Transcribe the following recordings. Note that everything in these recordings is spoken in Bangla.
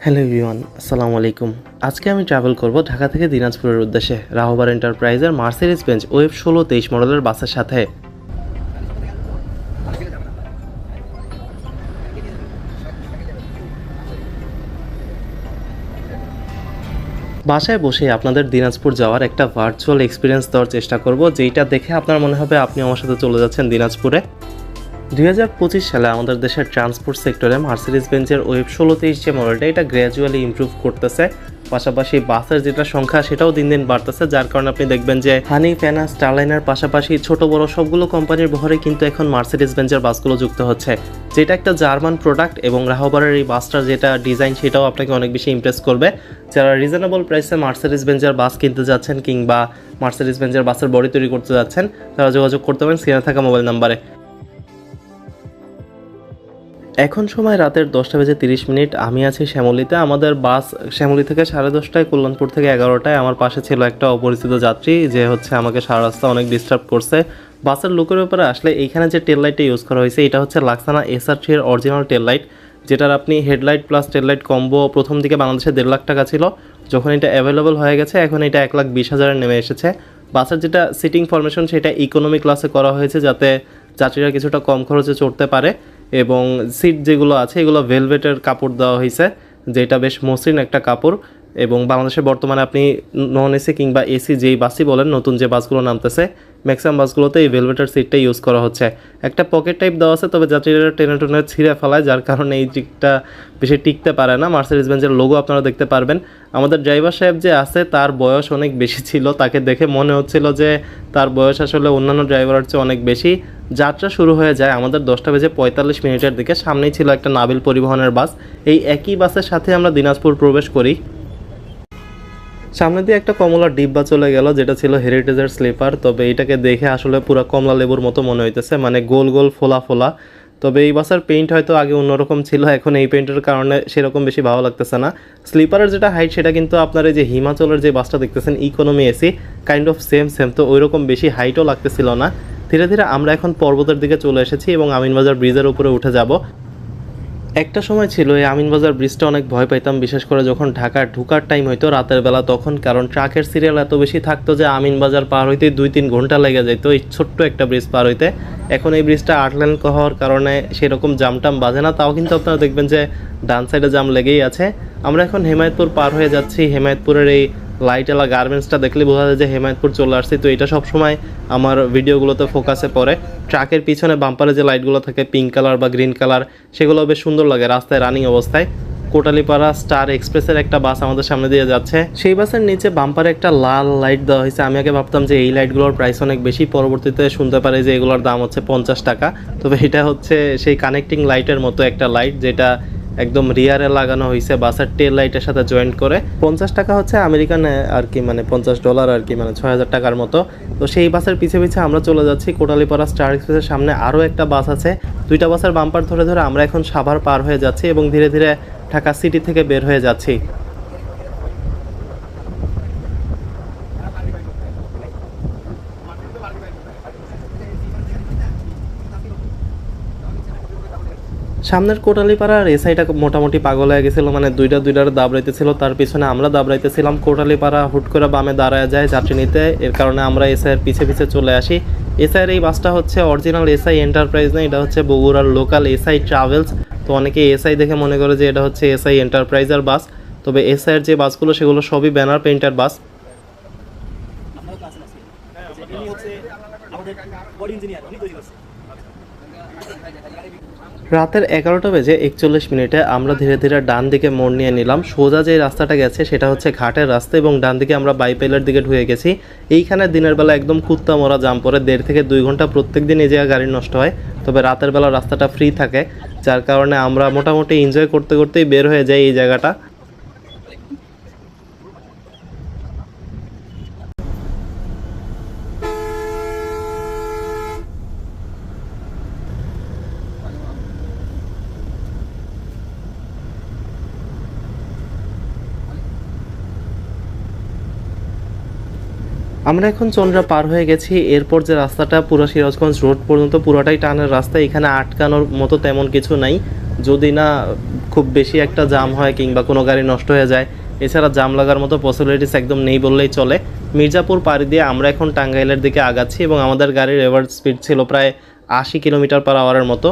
হ্যালো এভরিওয়ান, আসসালামু আলাইকুম। আজকে আমি ট্রাভেল করব ঢাকা থেকে দিনাজপুরের উদ্দেশ্যে রাহবার এন্টারপ্রাইজের মার্সিডিজ বেঞ্জ ওয়েব 16-23 মডেলের বাসের সাথে। বাসায় বসে আপনাদের দিনাজপুর যাওয়ার একটা ভার্চুয়াল এক্সপিরিয়েন্স দেওয়ার চেষ্টা করব, যেইটা দেখে আপনার মনে হবে আপনি আমার সাথে চলে যাচ্ছেন দিনাজপুরে। 2025 সালে আমাদের দেশের ট্রান্সপোর্ট সেক্টরে মার্সিডিজ বেঞ্জের ওয়েব 16-23 যে মডেলটা, এটা গ্র্যাজুয়ালি ইমপ্রুভ করতেছে। পাশাপাশি বাসের যেটা সংখ্যা সেটাও দিন দিন বাড়তেছে, যার কারণে আপনি দেখবেন যে হানি, ফেনা, স্টারলাইনার পাশাপাশি ছোট বড় সবগুলো কোম্পানির বহরে কিন্তু এখন মার্সিডিজ বেঞ্জের বাসগুলো যুক্ত হচ্ছে, যেটা একটা জার্মান প্রোডাক্ট। এবং রাহবারের এই বাসটার যেটা ডিজাইন সেটাও আপনাকে অনেক বেশি ইমপ্রেস করবে। যারা রিজনেবল প্রাইসে মার্সিডিজ বেঞ্জের বাস কিনতে যাচ্ছেন কিংবা মার্সিডিজ বেঞ্জের বাসের বডি তৈরি করতে যাচ্ছেন, তারা যোগাযোগ করতে পারেন স্ক্রিনে থাকা মোবাইল নাম্বারে। এখন সময় রাতের 10:30। আমি আছি শ্যামলীতে। আমাদের বাস শ্যামলী থেকে 10:30টায়, কল্যাণপুর থেকে 11টায়। আমার পাশে ছিল একটা অপরিচিত যাত্রী যে আমাকে সারা রাস্তা অনেক ডিস্টার্ব করছে। বাসের লুকের ব্যাপারে আসলে এইখানে যে টেল লাইটটা ইউজ করা হয়েছে এটা হচ্ছে লাক্সানা SR3 এর অরিজিনাল টেল লাইট, যেটার আপনি হেডলাইট প্লাস টেল লাইট কম্বো প্রথম দিকে বাংলাদেশে 1.5 লাখ টাকা ছিল। যখন এটা অ্যাভেলেবল হয়ে গেছে এখন এটা 1,20,000 নেমে এসেছে। বাসের যেটা সিটিং ফরমেশন সেটা ইকোনমি ক্লাসে করা হয়েছে, যাতে যাত্রীরা কিছুটা কম খরচে চড়তে পারে। এবং সিট যেগুলো আছে এগুলো ভেলভেটের কাপড় দেওয়া হয়েছে, যেটা বেশ মসৃণ একটা কাপড়। এবং বাংলাদেশে বর্তমানে আপনি নন এসি কিংবা এসি যেই বাসই বলেন, নতুন যে বাসগুলো নামতেছে ম্যাক্সিমাম বাসগুলোতে এই ভেলভেটের সিটটা ইউজ করা হচ্ছে। একটা পকেট টাইপ দেওয়া আছে, তবে যাত্রীরা টেনে টেনে ছিঁড়ে ফেলায়, যার কারণে এই দিকটা বেশি টিকতে পারে না। মার্সিডিজ বেঞ্জের লোগো আপনারা দেখতে পারবেন। আমাদের ড্রাইভার সাহেব যে আছে তার বয়স অনেক বেশি ছিল, তাকে দেখে মনে হচ্ছিল যে তার বয়স আসলে অন্যান্য ড্রাইভারের চেয়ে অনেক বেশি। যাত্রা শুরু হয়ে যায় আমাদের 10:45 দিকে। সামনেই ছিল একটা নাবিল পরিবহনের বাস। এই একই বাসের সাথে আমরা দিনাজপুর প্রবেশ করি। সামনে দিয়ে একটা কমলা ডিব্বা চলে গেল, যেটা ছিল হেরিটেজের স্লিপার। তবে এটাকে দেখে আসলে পুরো কমলা লেবুর মতো মনে হইতেছে, মানে গোল গোল ফোলা ফোলা। তবে এই বাসের পেইন্ট হয়তো আগে অন্যরকম ছিল, এখন এই পেইন্টের কারণে সেরকম বেশি ভালো লাগতেছে না। স্লিপারের যেটা হাইট সেটা কিন্তু আপনার এই যে হিমাচলের যে বাসটা দেখতেছেন economy AC, kind of same, তো ওইরকম বেশি হাইটও লাগতেছিল না। ধীরে ধীরে আমরা এখন পর্বতের দিকে চলে এসেছি এবং আমিনবাজার ব্রিজের উপরে উঠে যাব। একটা সময় ছিল এই আমিনবাজার ব্রিজটা অনেক ভয় পাইতাম, বিশেষ করে যখন ঢাকা ঢুকার টাইম হইতো রাতের বেলা তখন, কারণ ট্রাকের সিরিয়াল এত বেশি থাকতো যে আমিনবাজার পার হইতে 2-3 ঘন্টা লেগে যেত এই ছোট্ট একটা ব্রিজ পার হইতে। এখন এই ব্রিজটা 8 লেন হওয়ার কারণে সেরকম জামটাম বাজে না, তাও কিন্তু আপনারা দেখবেন যে ডান সাইডে জাম লেগেই আছে। আমরা এখন হেমায়েতপুর পার হয়ে যাচ্ছি। হেমায়েতপুরের এই লাইটওয়ালা গার্মেন্টসটা দেখলে বোঝা যায় যে হেমায়েতপুর চলে আসছি। তো এটা সবসময় আমার ভিডিওগুলোতে ফোকাসে পড়ে। ট্রাকের পিছনে বাম্পারে যে লাইটগুলো থাকে পিঙ্ক কালার বা গ্রিন কালার, সেগুলো বেশ সুন্দর লাগে রাস্তায় রানিং অবস্থায়। কোটালীপাড়া স্টার এক্সপ্রেসের একটা বাস আমাদের সামনে দিয়ে যাচ্ছে। সেই বাসের নিচে বাম্পারে একটা লাল লাইট দেওয়া হয়েছে। আমি আগে ভাবতাম যে এই লাইটগুলোর প্রাইস অনেক বেশি, পরবর্তীতে শুনতে পারি যে এগুলোর দাম হচ্ছে 50 টাকা। তবে এটা হচ্ছে সেই কানেক্টিং লাইটের মতো একটা লাইট, যেটা একদম রিয়ারে লাগানো হয়েছে বাসের টেল লাইটের সাথে জয়েন্ট করে। 50 টাকা হচ্ছে আমেরিকান আর কি, মানে $50 আর কি, মানে 6,000 টাকার মতো। তো সেই বাসের পিছে পিছে আমরা চলে যাচ্ছি। কোটালীপাড়া স্টার এক্সপ্রেসের সামনে আরও একটা বাস আছে। দুইটা বাসের বাম্পার ধরে ধরে আমরা এখন সাভার পার হয়ে যাচ্ছি এবং ধীরে ধীরে ঢাকা সিটি থেকে বের হয়ে যাচ্ছি। সামনের কোটালীপাড়ার এসআইটা মোটামুটি পাগল হয়ে গেছিলো, মানে দুইটার দাবড়াইতেছিল, তার পিছনে আমরা দাবড়াইতেছিলাম। কোটালীপাড়া হুট করে বামে দাঁড়ায় যায় যাত্রী নিতে, এর কারণে আমরা এসআইয়ের পিছে পিছে চলে আসি। এসআইয়ের এই বাসটা হচ্ছে অরিজিনাল এসআই এন্টারপ্রাইজ না, এটা হচ্ছে বগুড়ার লোকাল এসআই ট্রাভেলস। তো অনেকে এসআই দেখে মনে করে যে এটা হচ্ছে এসআই এন্টারপ্রাইজের বাস, তবে এসআইয়ের যে বাসগুলো সেগুলো সবই ব্যানার পেইন্টার বাস। রাতের 11:41 আমরা ধীরে ধীরে ডান দিকে মোড় নিয়ে নিলাম। সোজা যে রাস্তাটা গেছে সেটা হচ্ছে ঘাটের রাস্তা এবং ডান দিকে আমরা বাইপাইলের দিকে ঢুকে গেছি। এইখানে দিনের বেলা একদম কুত্তা মরা জাম পড়ে, 1.5 থেকে 2 ঘন্টা প্রত্যেক দিন এই জায়গায় গাড়ি নষ্ট হয়। তবে রাতের বেলা রাস্তাটা ফ্রি থাকে, যার কারণে আমরা মোটামুটি এনজয় করতে করতেই বের হয়ে যাই এই জায়গাটা। আমরা এখন চন্দ্রা পার হয়ে গেছি। এরপর যে রাস্তাটা পুরো সিরাজগঞ্জ রোড পর্যন্ত পুরোটাই টানের রাস্তা, এখানে আটকানোর মতো তেমন কিছু নাই, যদি না খুব বেশি একটা জাম হয় কিংবা কোনো গাড়ি নষ্ট হয়ে যায়। এছাড়া জাম লাগার মতো পসিবিলিটিস একদম নেই বললেই চলে। মির্জাপুর পাড়ি দিয়ে আমরা এখন টাঙ্গাইলের দিকে আগাচ্ছি এবং আমাদের গাড়ির এভারেজ স্পিড ছিল প্রায় 80 কিলোমিটার পার আওয়ারের মতো।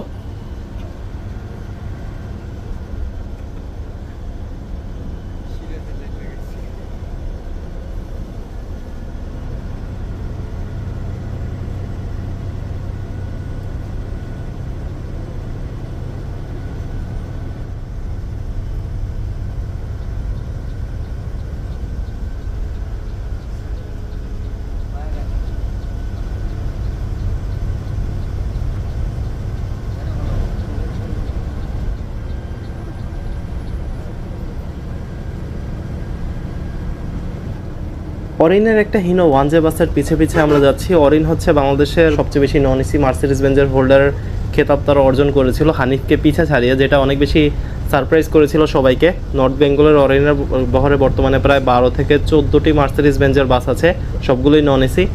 অরিনের একটা হিনো ওয়ানজে বাসের পিছে পিছে আমরা যাচ্ছি। অরিন হচ্ছে বাংলাদেশের সবচেয়ে বেশি নন এসি মার্সিডিজ বেঞ্জের হোল্ডারের খেতাব তারা অর্জন করেছিল হানিফকে পিছে ছাড়িয়ে, যেটা অনেক বেশি সারপ্রাইজ করেছিল সবাইকে। নর্থ বেঙ্গলের অরিনের বহরে বর্তমানে প্রায় 12 থেকে 14টি মার্সিডিজ বেঞ্জের বাস আছে, সবগুলোই নন এসি।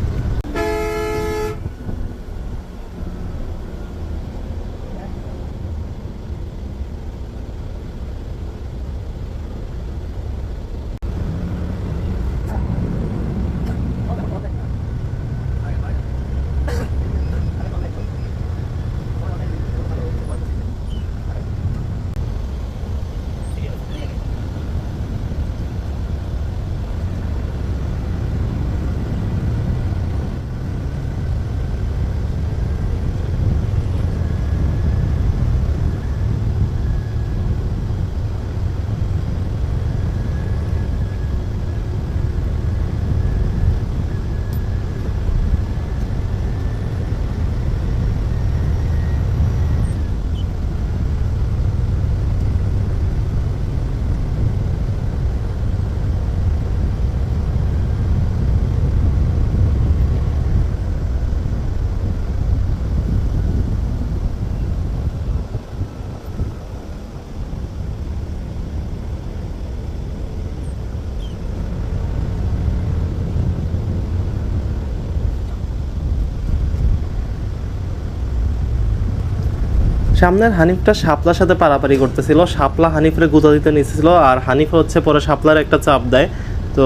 সামনের হানিফটা শাপলার সাথে পারাপারি করতেছিল, শাপলা হানিফের গুঁতা দিতে নিয়েছিল আর হানিফ হচ্ছে পরে শাপলার একটা চাপ দেয়। তো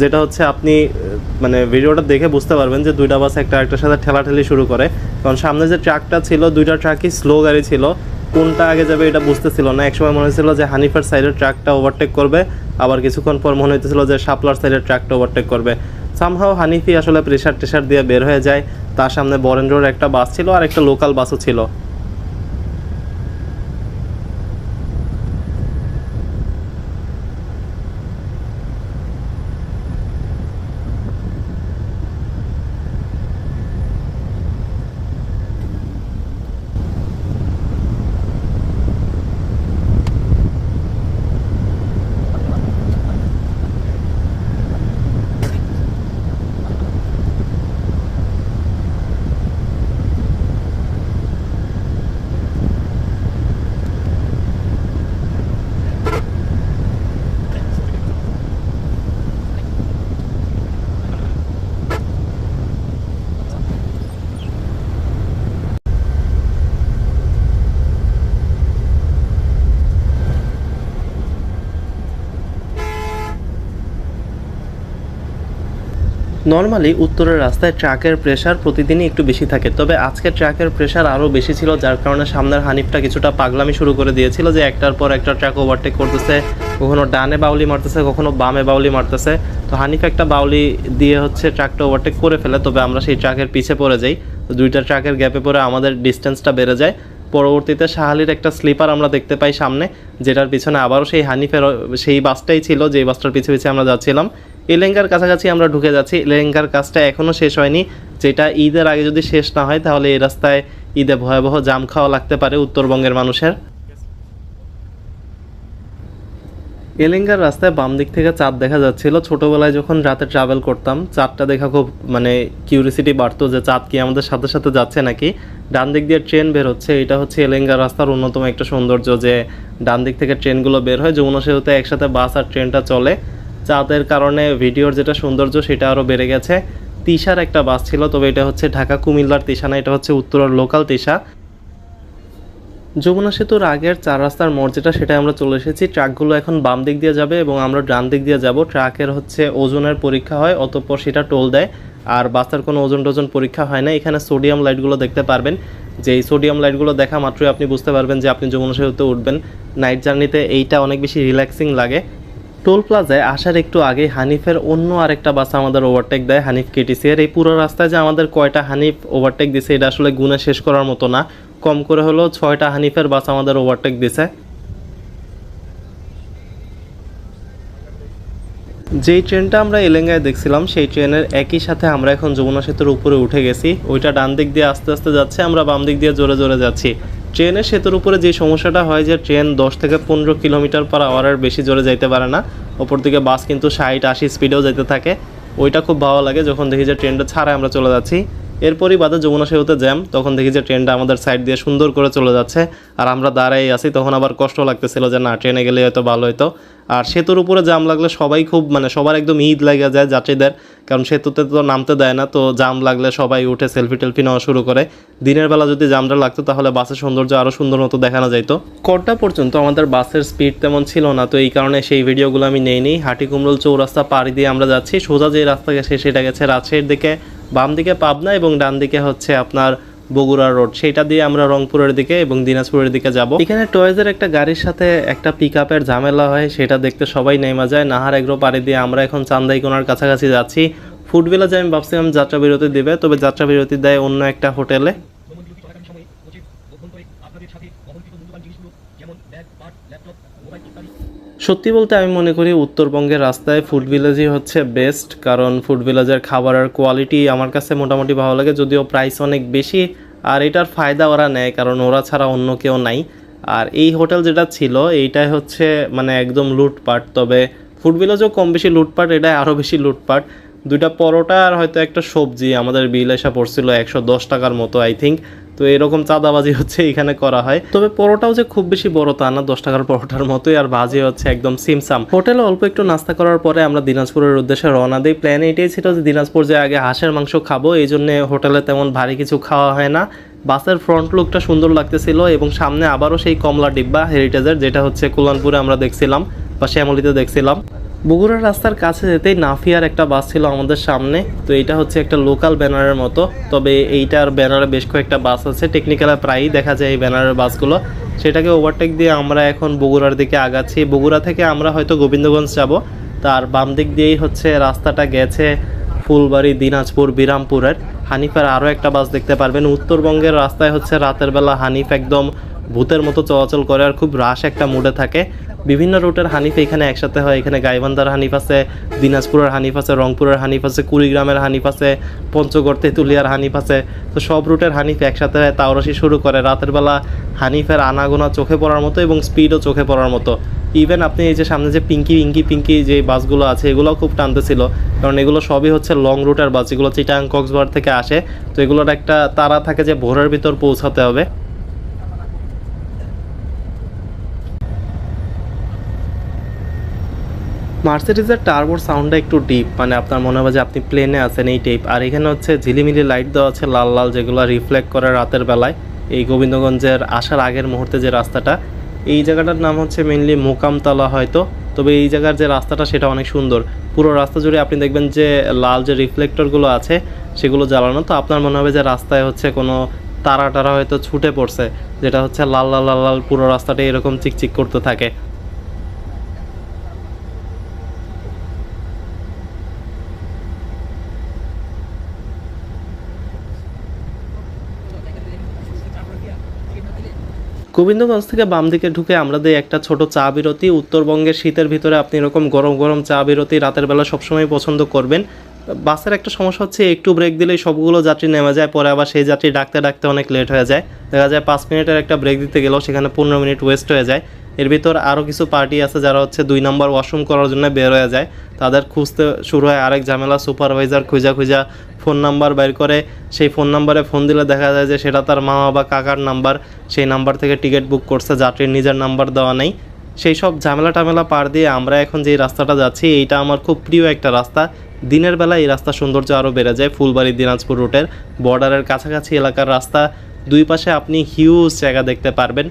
যেটা হচ্ছে আপনি মানে ভিডিওটা দেখে বুঝতে পারবেন যে দুইটা বাস একটা একটার সাথে ঠেলাঠেলি শুরু করে, কারণ সামনে যে ট্রাকটা ছিল দুইটা ট্রাকই স্লো গাড়ি ছিল, কোনটা আগে যাবে এটা বুঝতেছিল না। একসময় মনে হয়েছিল যে হানিফের সাইডের ট্রাকটা ওভারটেক করবে, আবার কিছুক্ষণ পর মনে হইতেছিল যে শাপলার সাইডের ট্রাকটা ওভারটেক করবে। সামহাও হানিফি আসলে প্রেশার টেশার দিয়ে বের হয়ে যায়। তার সামনে বরেন্দ্রর একটা বাস ছিল আর একটা লোকাল বাসও ছিল। নর্মালি উত্তরের রাস্তায় ট্রাকের প্রেশার প্রতিদিনই একটু বেশি থাকে, তবে আজকে ট্রাকের প্রেশার আরও বেশি ছিল, যার কারণে সামনের হানিফটা কিছুটা পাগলামি শুরু করে দিয়েছিল যে একটার পর একটা ট্রাক ওভারটেক করতেছে, কখনো ডানে বাউলি মারতেছে কখনো বামে বাউলি মারতেছে। তো হানিফ একটা বাউলি দিয়ে হচ্ছে ট্রাকটা ওভারটেক করে ফেলে, তবে আমরা সেই ট্রাকের পিছে পড়ে যাই। তো দুইটা ট্রাকের গ্যাপে পড়ে আমাদের ডিস্টেন্সটা বেড়ে যায়। পরবর্তীতে শাহালির একটা স্লিপার আমরা দেখতে পাই সামনে, যেটার পিছনে আবারও সেই হানিফের সেই বাসটাই ছিল যেই বাসটার পিছে পিছে আমরা যাচ্ছিলাম। এলেঙ্গার কাছাকাছি আমরা ঢুকে যাচ্ছি। এলেঙ্গার কাজটা এখনও শেষ হয়নি, যেটা ঈদের আগে যদি শেষ না হয় তাহলে এই রাস্তায় ঈদে ভয়াবহ জাম খাওয়া লাগতে পারে উত্তরবঙ্গের মানুষের। এলেঙ্গার রাস্তায় বাম দিক থেকে চাঁদ দেখা যাচ্ছিল। ছোটোবেলায় যখন রাতে ট্রাভেল করতাম চাঁদটা দেখা খুব মানে কিউরিসিটি বাড়তো যে চাঁদ কি আমাদের সাথে সাথে যাচ্ছে নাকি। ডান দিক দিয়ে ট্রেন বের হচ্ছে, এটা হচ্ছে এলেঙ্গা রাস্তার অন্যতম একটা সৌন্দর্য যে ডান দিক থেকে ট্রেনগুলো বের হয়, যমুনা সেতুতে একসাথে বাস আর ট্রেনটা চলে। চাঁদের কারণে ভিডিওর যেটা সৌন্দর্য সেটা আরও বেড়ে গেছে। তিশার একটা বাস ছিল, তবে এটা হচ্ছে ঢাকা কুমিল্লার তিশা না, এটা হচ্ছে উত্তরের লোকাল তিশা। যমুনা সেতুর আগের 4 রাস্তার মোড় যেটা, সেটা আমরা চলে এসেছি। ট্রাকগুলো এখন বাম দিক দিয়ে যাবে এবং আমরা ডান দিক দিয়ে যাব। ট্রাকের হচ্ছে ওজনের পরীক্ষা হয়, অতঃপর সেটা টোল দেয়। আর বাসের কোনো ওজন পরীক্ষা হয় না। এখানে সোডিয়াম লাইটগুলো দেখতে পারবেন, যে এই সোডিয়াম লাইটগুলো দেখা মাত্রই আপনি বুঝতে পারবেন যে আপনি যমুনা সেতুতে উঠবেন। নাইট জার্নিতে এইটা অনেক বেশি রিল্যাক্সিং লাগে। টোল প্লাজায় আসার একটু আগে হানিফের অন্য আরেকটা বাস আমাদের ওভারটেক দেয়, হানিফ কেটিসি এর। এই পুরো রাস্তায় যে আমাদের কয়টা হানিফ ওভারটেক দিছে এটা আসলে গুণে শেষ করার মতো না। কম করে হলেও 6টা হানিফের বাস আমাদের ওভারটেক দিছে। যেই ট্রেনটা আমরা এলেঙ্গায় দেখছিলাম সেই ট্রেনের একই সাথে আমরা এখন যমুনা সেতুর উপরে উঠে গেছি। ওইটা ডান দিক দিয়ে আস্তে আস্তে যাচ্ছে, আমরা বাম দিক দিয়ে জোরে জোরে যাচ্ছি। ট্রেনের সেতুর উপরে যে সমস্যাটা হয় যে ট্রেন 10 থেকে 15 কিলোমিটার পার আওয়ারের বেশি জোরে যাইতে পারে না। ওপর দিকে বাস কিন্তু 60-80 স্পিডেও যেতে থাকে। ওইটা খুব ভালো লাগে যখন দেখি যে ট্রেনটা ছাড়ায় আমরা চলে যাচ্ছি। এরপরই বাদে যমুনা সেতুতে জ্যাম, তখন দেখি যে ট্রেনটা আমাদের সাইড দিয়ে সুন্দর করে চলে যাচ্ছে আর আমরা দাঁড়াই আছি। তখন আবার কষ্ট লাগতেছিল যে না, ট্রেনে গেলে হয়তো ভালো হতো। আর সেতুর উপরে জাম লাগলে সবাই খুব সবার একদম ঈদ লেগে যায় যাত্রীদের, কারণ সেতুতে তো নামতে দেয় না। তো জাম লাগলে সবাই উঠে সেলফি টেলফি নেওয়া শুরু করে। দিনের বেলা যদি জামটা লাগতো তাহলে বাসের সৌন্দর্য আরও সুন্দর মতো দেখানো যাইতো। কোটটা পর্যন্ত আমাদের বাসের স্পিড তেমন ছিল না, তো এই কারণে সেই ভিডিওগুলো আমি নেইনি। হাটিকুমরুল চৌরাস্তা পাড়ি দিয়ে আমরা যাচ্ছি। সোজা যে রাস্তা গেছে সেটা গেছে রাজশাহীর দিকে, বাম দিকে পাবনা এবং ডান দিকে হচ্ছে আপনার বগুড়া রোড। সেইটা দিয়ে আমরা রংপুরের দিকে এবং দিনাজপুরের দিকে যাব। এখানে টয়েজের একটা গাড়ির সাথে একটা পিকআপের ঝামেলা হয়, সেটা দেখতে সবাই নেমে যায়। নাহার এগ্রো পাড়ি দিয়ে আমরা এখন চান্দাইকোনার কাছাকাছি যাচ্ছি। ফুড ভিলেজে আমি ভাবছিলাম যাত্রা বিরতি দেবে, তবে যাত্রা বিরতি দেয় অন্য একটা হোটেলে। সত্যি বলতে আমি মনে করি উত্তরবঙ্গের রাস্তায় ফুড ভিলেজই হচ্ছে বেস্ট, কারণ ফুড ভিলেজের খাবারের কোয়ালিটি আমার কাছে মোটামুটি ভালো লাগে, যদিও প্রাইস অনেক বেশি। আর এটার ফায়দা ওরা নেয়, কারণ ওরা ছাড়া অন্য কেউ নাই। আর এই হোটেল যেটা ছিল এইটাই হচ্ছে একদম লুটপাট, তবে ফুড ভিলেজও কম বেশি লুটপাট, এটাই আরও বেশি লুটপাট। 2টা পরোটা আর হয়তো একটা সবজি আমাদের বিল এসে পড়ছিল 110 টাকার মতো আই থিঙ্ক। তো এরকম চাঁদাবাজি হচ্ছে এখানে করা হয়। তবে পরোটাও যে খুব বেশি বড় তা না, 10 টাকার পরোটার মতোই। আর ভাজি হচ্ছে একদম সিমসাম। হোটেলে অল্প একটু নাস্তা করার পরে আমরা দিনাজপুরের উদ্দেশ্যে রওনা দিই। প্ল্যান এটাই ছিল যে দিনাজপুর যে আগে হাঁসের মাংস খাবো, এই জন্য হোটেলে তেমন ভারী কিছু খাওয়া হয় না। বাসের ফ্রন্ট লুকটা সুন্দর লাগতেছিল এবং সামনে আবারও সেই কমলা ডিব্বা হেরিটেজের, যেটা হচ্ছে কুলানপুরে আমরা দেখছিলাম বা শ্যামলীতে দেখছিলাম। বগুড়ার রাস্তার কাছে যেতেই নাফিয়ার একটা বাস ছিল আমাদের সামনে। তো এটা হচ্ছে একটা লোকাল ব্যানারের মতো, তবে এইটার ব্যানারে বেশ কয়েকটা বাস আছে। টেকনিক্যালে প্রায়ই দেখা যায় এই ব্যানারের বাসগুলো। সেটাকে ওভারটেক দিয়ে আমরা এখন বগুড়ার দিকে আগাচ্ছি। বগুড়া থেকে আমরা হয়তো গোবিন্দগঞ্জ যাব। তার বাম দিক দিয়েই হচ্ছে রাস্তাটা গেছে ফুলবাড়ি, দিনাজপুর, বিরামপুরের। হানিফের আরও একটা বাস দেখতে পারবেন। উত্তরবঙ্গের রাস্তায় হচ্ছে রাতের বেলা হানিফ একদম ভূতের মতো চলাচল করে আর খুব রাশ একটা মুডে থাকে। বিভিন্ন রুটের হানিফ এখানে একসাথে হয়। এখানে গাইবান্ধার হানিফ আছে, দিনাজপুরের হানিফ আছে, রংপুরের হানিফ আছে, কুড়িগ্রামের হানিফ আছে, পঞ্চগড় তেঁতুলিয়ার হানিফ আছে। তো সব রুটের হানিফ একসাথে হয়, তাওরাশি শুরু করে। রাতের বেলা হানিফের আনাগোনা চোখে পড়ার মতো এবং স্পিডও চোখে পড়ার মতো। ইভেন আপনি এই যে সামনে যে পিঙ্কি যে বাসগুলো আছে এগুলোও খুব টানতেছিল, কারণ এগুলো সবই হচ্ছে লং রুটের বাস, এগুলো চিটাং কক্সবাজার থেকে আসে। তো এগুলোর একটা তাড়া থাকে যে ভোরের ভিতর পৌঁছাতে হবে। মার্সিডিজের টার্বোর সাউন্ডটা একটু ডিপ, আপনার মনে হবে যে আপনি প্লেনে আছেন এই টাইপ। আর এখানে হচ্ছে ঝিলিমিলি লাইট দেওয়া আছে লাল লাল, যেগুলো রিফ্লেক্ট করে রাতের বেলায়। এই গোবিন্দগঞ্জের আসার আগের মুহূর্তে যে রাস্তাটা, এই জায়গাটার নাম হচ্ছে মেনলি মোকামতলা হয়তো। তবে এই জায়গার যে রাস্তাটা সেটা অনেক সুন্দর। পুরো রাস্তা জুড়ে আপনি দেখবেন যে লাল যে রিফ্লেক্টরগুলো আছে সেগুলো জ্বালানো। তো আপনার মনে হবে যে রাস্তায় হচ্ছে কোনো তারা হয়তো ছুটে পড়ছে, যেটা হচ্ছে লাল লাল লাল লাল পুরো রাস্তাটা এরকম চিকচিক করতে থাকে। গোবিন্দগঞ্জ থেকে বাম দিকে ঢুকে আমরা দিই একটা ছোট চা বিরতি। উত্তরবঙ্গের শীতের ভিতরে আপনি এরকম গরম গরম চা বিরতি রাতের বেলা সবসময় পছন্দ করবেন। বাসের একটা সমস্যা হচ্ছে একটু ব্রেক দিলেই সবগুলো যাত্রী নেমে যায়, পরে আবার সেই যাত্রী ডাকতে ডাকতে অনেক লেট হয়ে যায়। দেখা যায় 5 মিনিটের একটা ব্রেক দিতে গেলেও সেখানে 15 মিনিট ওয়েস্ট হয়ে যায়। এর ভিতর আরও কিছু পার্টি আছে যারা হচ্ছে 2 নম্বর ওয়াশরুম করার জন্য বের হয়ে যায়। তাদের খুঁজতে শুরু হয় আরেক ঝামেলা। সুপারভাইজার খুঁজা ফোন নাম্বার বের করে, সেই ফোন নাম্বারে ফোন দিলে দেখা যায় যে সেটা তার মামা বা কাকার নাম্বার, সেই নাম্বার থেকে টিকিট বুক করছে, যাত্রীর নিজের নাম্বার দেওয়া নেই। সেই সব ঝামেলা টামেলা পার দিয়ে আমরা এখন যে রাস্তাটা যাচ্ছি এইটা আমার খুব প্রিয় একটা রাস্তা। দিনের বেলা এই রাস্তা সৌন্দর্য আরও বেড়ে যায়। ফুলবাড়ি দিনাজপুর রুটের বর্ডারের কাছাকাছি এলাকার রাস্তা, দুই পাশে আপনি হিউজ জায়গা দেখতে পারবেন।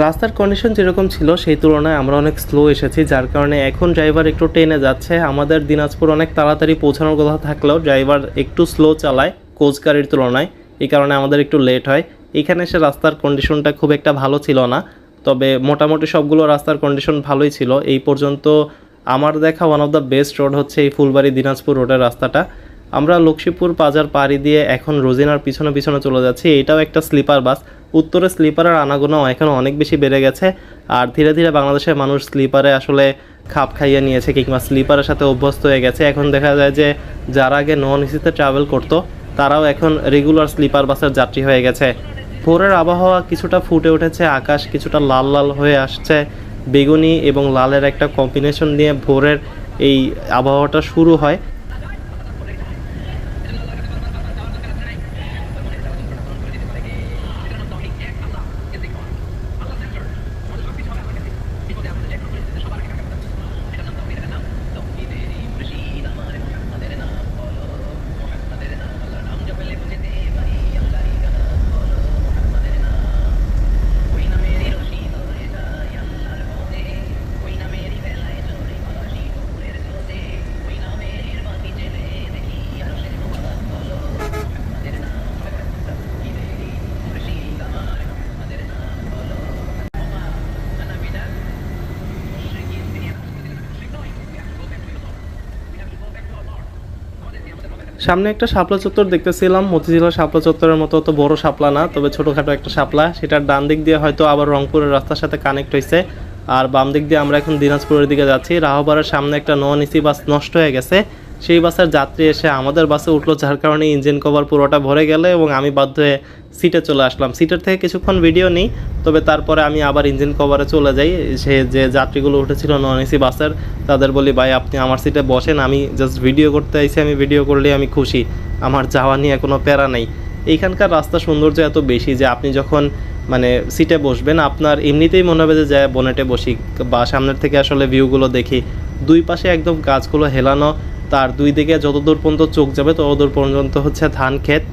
রাস্তার কন্ডিশন যেরকম ছিল সেই তুলনায় আমরা অনেক স্লো এসেছি, যার কারণে এখন ড্রাইভার একটু টেনে যাচ্ছে। আমাদের দিনাজপুর অনেক তাড়াতাড়ি পৌঁছানোর কথা থাকলেও ড্রাইভার একটু স্লো চালায় কোচ গাড়ির তুলনায়, এই কারণে আমাদের একটু লেট হয়। এখানে এসে রাস্তার কন্ডিশনটা খুব একটা ভালো ছিল না, তবে মোটামুটি সবগুলো রাস্তার কন্ডিশন ভালোই ছিল এই পর্যন্ত। আমার দেখা one of the best road হচ্ছে এই ফুলবাড়ি দিনাজপুর রোডের রাস্তাটা। আমরা লক্ষ্মীপুর বাজার পাড়ি দিয়ে এখন রোজিনার পিছনে পিছনে চলে যাচ্ছি। এটাও একটা স্লিপার বাস। উত্তরে স্লিপারের আনাগোনাও এখন অনেক বেশি বেড়ে গেছে, আর ধীরে ধীরে বাংলাদেশের মানুষ স্লিপারে আসলে খাপ খাইয়ে নিয়েছে কিংবা স্লিপারের সাথে অভ্যস্ত হয়ে গেছে। এখন দেখা যায় যে যারা আগে নন এসিতে ট্রাভেল করতো তারাও এখন রেগুলার স্লিপার বাসের যাত্রী হয়ে গেছে। ভোরের আবহাওয়া কিছুটা ফুটে উঠেছে, আকাশ কিছুটা লাল লাল হয়ে আসছে, বেগুনি এবং লালের একটা কম্বিনেশন নিয়ে ভোরের এই আবহাওয়াটা শুরু হয়। সামনে একটা শাপলা চত্বর দেখতেছিলাম, মতিঝিলা শাপলা চত্বরের মতো অত বড় শাপলা না, তবে ছোটোখাটো একটা শাপলা। সেটার ডান দিক দিয়ে হয়তো আবার রংপুরের রাস্তার সাথে কানেক্ট হয়েছে, আর বাম দিক দিয়ে আমরা এখন দিনাজপুরের দিকে যাচ্ছি। রাহবারের সামনে একটা নন এসি বাস নষ্ট হয়ে গেছে, সেই বাসের যাত্রী এসে আমাদের বাসে উঠলো, যার কারণে ইঞ্জিন কভার পুরোটা ভরে গেলে এবং আমি বাধ্য হয়ে সিটে চলে আসলাম। সিটের থেকে কিছুক্ষণ ভিডিও নিই, তবে তারপরে আমি আবার ইঞ্জিন কভারে চলে যাই। সে যে যাত্রীগুলো উঠেছিল নন এসি বাসের তাদের বলি, ভাই আপনি আমার সিটে বসেন, আমি জাস্ট ভিডিও করতে আইছি, আমি ভিডিও করলেই আমি খুশি, আমার যাওয়া নিয়ে কোনো প্যারা নেই। এইখানকার রাস্তা সৌন্দর্য এত বেশি যে আপনি যখন মানে সিটে বসবেন আপনার এমনিতেই মনে হবে যে যায় বনেটে বসি, বা সামনের থেকে আসলে ভিউগুলো দেখি। দুই পাশে একদম গাছগুলো হেলানো, তার দুই দিকে যতদূর পর্যন্ত চোখ যাবে ততদূর পর্যন্ত হচ্ছে ধান ক্ষেত।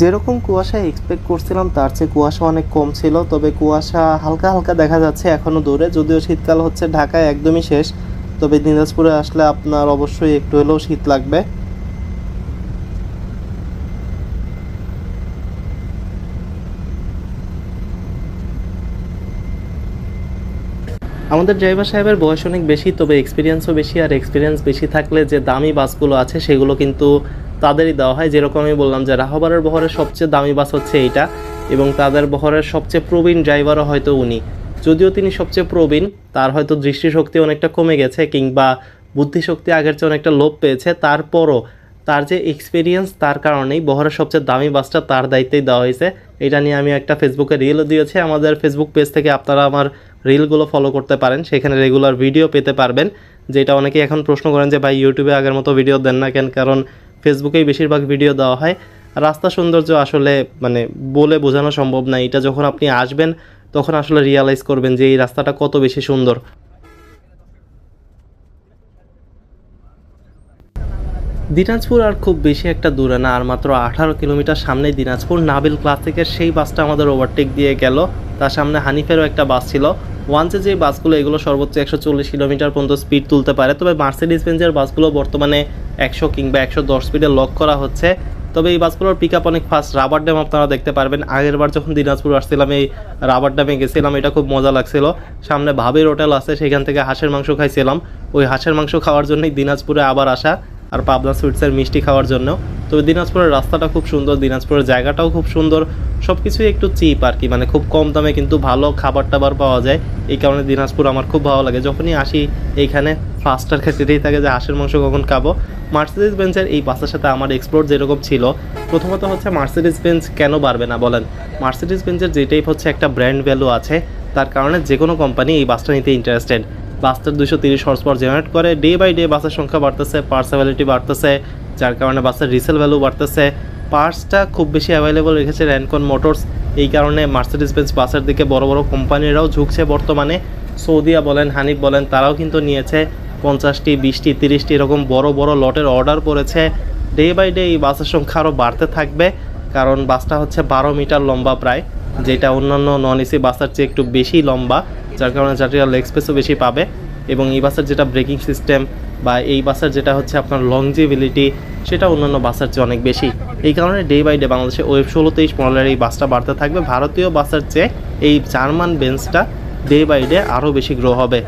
যেরকম কুয়াশা এক্সপেক্ট করছিলাম তার চেয়ে কুয়াশা অনেক কম ছিল, তবে কুয়াশা হালকা হালকা দেখা যাচ্ছে এখনও দূরে। যদিও শীতকাল হচ্ছে ঢাকায় একদমই শেষ, তবে দিনাজপুরে আসলে আপনার অবশ্যই একটু হলেও শীত লাগবে। আমাদের ড্রাইভার সাহেবের বয়স অনেক বেশি, তবে এক্সপিরিয়েন্সও বেশি, আর এক্সপিরিয়েন্স বেশি থাকলে যে দামি বাসগুলো আছে সেগুলো কিন্তু তাদেরই দেওয়া হয়। যেরকম আমি বললাম যে রাহবারের বহরের সবচেয়ে দামি বাস হচ্ছে এইটা, এবং তাদের বহরের সবচেয়ে প্রবীণ ড্রাইভারও হয়তো উনি। যদিও তিনি সবচেয়ে প্রবীণ, তার হয়তো দৃষ্টিশক্তি অনেকটা কমে গেছে কিংবা বুদ্ধিশক্তি আগের চেয়ে অনেকটা লোপ পেয়েছে, তারপরও তার যে এক্সপিরিয়েন্স তার কারণেই বহরের সবচেয়ে দামি বাসটা তার দায়িত্বেই দেওয়া হয়েছে। এটা নিয়ে আমি একটা ফেসবুকে রিলও দিয়েছি, আমাদের ফেসবুক পেজ থেকে আপনারা আমার রিলগুলো ফলো করতে পারেন, সেখানে রেগুলার ভিডিও পেতে পারবেন। যেটা অনেকেই এখন প্রশ্ন করেন যে ভাই ইউটিউবে আগের মতো ভিডিও দেন না কেন, কারণ ফেসবুকেই বেশিরভাগ ভিডিও দেওয়া হয়। রাস্তা সৌন্দর্য আসলে মানে বলে বোঝানো সম্ভব না। এটা যখন আপনি আসবেন তখন আসলে রিয়ালাইজ করবেন যে এই রাস্তাটা কত বেশি সুন্দর। দিনাজপুর আর খুব বেশি একটা দূরে না, আর মাত্র 18 কিলোমিটার সামনেই দিনাজপুর। নাবিল ক্লাসিকের সেই বাসটা আমাদের ওভারটেক দিয়ে গেল, তার সামনে হানিফেরও একটা বাস ছিল। ওয়ানসে যে বাসগুলো এগুলো সর্বোচ্চ 140 কিলোমিটার পর্যন্ত স্পিড তুলতে পারে, তবে মার্সিডিজ বেঞ্জের বাসগুলো বর্তমানে 100 কিংবা 110 স্পিডে লক করা হচ্ছে। তবে এই বাসগুলোর পিক আপ অনেক ফাস্ট। রাবার ড্যাম আপনারা দেখতে পারবেন। আগের বার যখন দিনাজপুর আসছিলাম এই রাবার ড্যামে গেছিলাম, এটা খুব মজা লাগছিল। সামনে ভাবের হোটেল আছে, সেখান থেকে হাঁসের মাংস খাইছিলাম। ওই হাঁসের মাংস খাওয়ার জন্যই দিনাজপুরে আবার আসা, আর পাবনা সুইটসের মিষ্টি খাওয়ার জন্য। তবে দিনাজপুরের রাস্তাটা খুব সুন্দর, দিনাজপুরের জায়গাটাও খুব সুন্দর, সব কিছুই একটু চিপ আর কি, মানে খুব কম দামে কিন্তু ভালো খাবার টাবার পাওয়া যায়। এই কারণে দিনাজপুর আমার খুব ভালো লাগে। যখনই আসি এইখানে ফার্স্টার খেতেই থাকে যে হাঁসের মাংস কখন খাবো। মার্সিডিজ বেঞ্জের এই বাসের সাথে আমার এক্সপ্লোর যেরকম ছিল, প্রথমত হচ্ছে মার্সিডিজ বেঞ্জ কেন বাড়বে না বলেন। মার্সিডিজ বেঞ্জের যেটাই হচ্ছে একটা ব্র্যান্ড ভ্যালু আছে, তার কারণে যে কোনো কোম্পানি এই বাসটা নিতে ইন্টারেস্টেড। বাসটার 230 হর্স পাওয়ার জেনারেট করে। ডে বাই ডে বাসের সংখ্যা বাড়তেছে, পার্টস অ্যাভেলেবিলিটি বাড়তেছে, যার কারণে বাসের রিসেল ভ্যালু বাড়তেছে। পার্টসটা খুব বেশি অ্যাভেলেবল রেখেছে র্যানকন মোটরস, এই কারণে মার্সিডিজ বেঞ্জ বাসের দিকে বড় বড় কোম্পানিরাও ঝুঁকছে বর্তমানে। সৌদিয়া বলেন, হানিফ বলেন, তারাও কিন্তু নিয়েছে 50টি, 20টি, 30টি এরকম বড় বড় লটের অর্ডার পড়েছে। ডে বাই ডে এই বাসের সংখ্যা আরও বাড়তে থাকবে, কারণ বাসটা হচ্ছে 12 মিটার লম্বা প্রায়, যেটা অন্যান্য নন এসি বাসের চেয়ে একটু বেশি লম্বা, যার কারণে যাত্রীরা লেগ স্পেসও বেশি পাবে। এবং এই বাসের যেটা ব্রেকিং সিস্টেম বা এই বাসের যেটা হচ্ছে আপনার লংজিবিলিটি, সেটা অন্যান্য বাসের চেয়ে অনেক বেশি। এই কারণে ডে বাই ডে বাংলাদেশে ওয়েব 16-23 মডেলের এই বাসটা বাড়তে থাকবে। ভারতীয় বাসের চেয়ে এই জার্মান বেঞ্জটা ডে বাই ডে আরও বেশি গ্রো হবে।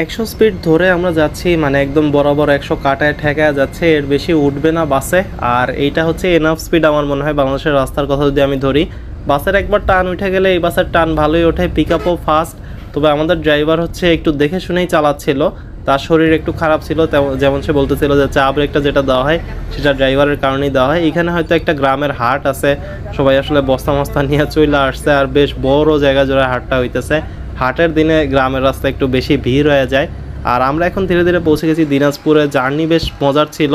একশো স্পিড ধরে আমরা যাচ্ছি, মানে একদম বরাবর 100 কাটায় ঠেকা যাচ্ছে, এর বেশি উঠবে না বাসে। আর এইটা হচ্ছে এনাফ স্পিড আমার মনে হয় বাংলাদেশের রাস্তার কথা যদি আমি ধরি। বাসের একবার টান উঠে গেলে এই বাসের টান ভালোই ওঠে, পিক আপও ফাস্ট। তবে আমাদের ড্রাইভার হচ্ছে একটু দেখে শুনেই চালাচ্ছিল, তার শরীর একটু খারাপ ছিল, যেমন সে বলতেছিল যে চা ব্রেকটা যেটা দেওয়া হয় সেটা ড্রাইভারের কারণেই দেওয়া হয়। এখানে হয়তো একটা গ্রামের হাট আছে, সবাই আসলে বস্তা মস্তা নিয়ে চলে আসছে, আর বেশ বড় জায়গা জুড়ে হাটটা হইতেছে। হাটের দিনে গ্রামের রাস্তা একটু বেশি ভিড় হয়ে যায়। আর আমরা এখন ধীরে ধীরে পৌঁছে গেছি দিনাজপুরে। জার্নি বেশ মজার ছিল,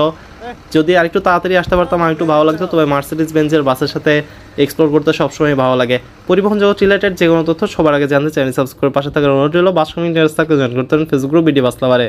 যদি আরেকটু তাড়াতাড়ি আসতে পারতাম আর একটু ভালো লাগতো। তবে মার্সিডিজ বেঞ্জের বাসের সাথে এক্সপ্লোর করতে সবসময় ভালো লাগে। পরিবহন জগৎ রিলেটেড যে কোনো তথ্য সবার আগে জানতে চ্যানেল সাবস্ক্রাইব করে পাশে থাকার অনুরোধ রইল। বাস কমিউনিটি থাকলে জয়েন করতে ফেসবুক গ্রুপ বিডি বাসলাবারে।